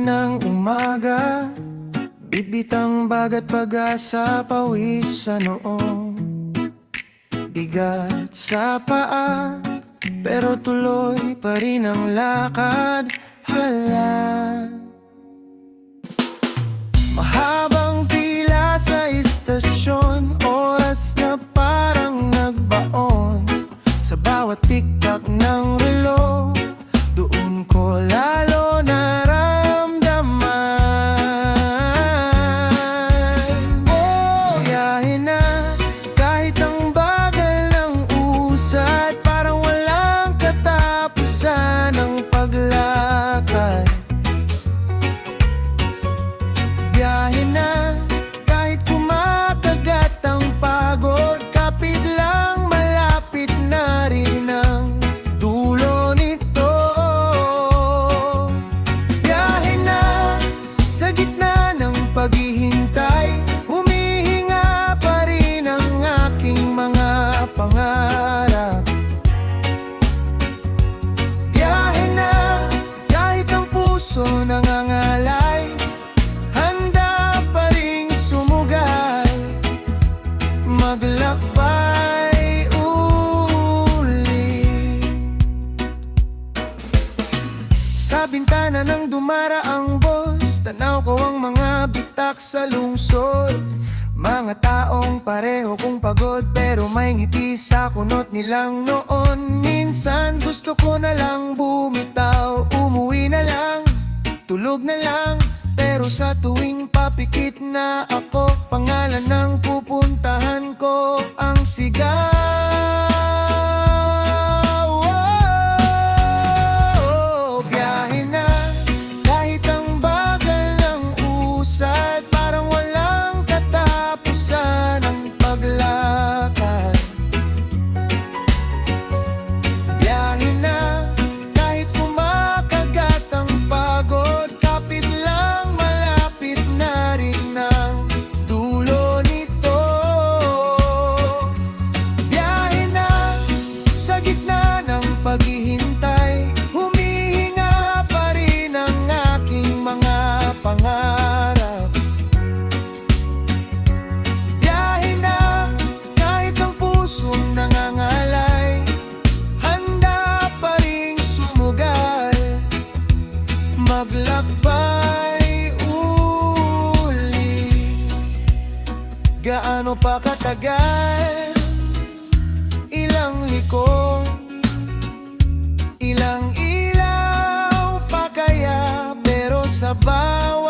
ng umaga, bitbitang bagat pag-asa, pawis sa noo, bigat sa paa, pero tuloy pa rin ang lakad. Hala, mahabang pila sa istasyon, oras na parang nagbaon. Sa bawat tiktak ng relo, doon ko lalo naramdaman. Oh, biyahe na kahit ang bagal ng usad, parang walang katapusan ng paglakad. Biyahe na kahit kumakagat ang pagod, kapit lang malapit na rin ang dulo nito. Biyahe na sa gitna ng paghihintay, humihinga pa rin ang aking mga pangarap. Biyahe na kahit ang puso nangangalay, handa pa ring sumugal, maglakbay uli. Sa bintana ng dumaraang bus, tanaw ko ang mga bitak sa lungsod. Mga taong pareho kong pagod, pero may ngiti sa kunot nilang noon. Minsan gusto ko na lang bumitaw, umuwi na lang, tulog na lang. Pero sa tuwing papikit na ako, pangalan ng pupuntahan ko ang sigaw. Oh, biyahe na kahit ang bagal ng usad, parang walang katapusan ng paglakad. Biyahe na kahit kumakagat ang pagod, kapit lang malapit na rin ang dulo nito. Biyahe na sa gitna ng paghihintay, humihinga pa rin ang aking mga pangarap. Biyahe na kahit ang pusong nangangalay, handa pa ring sumugal, maglakbay uli. Gaano pa katagal? Ilang liko, ilang ilaw pa kaya? Pero sa bawat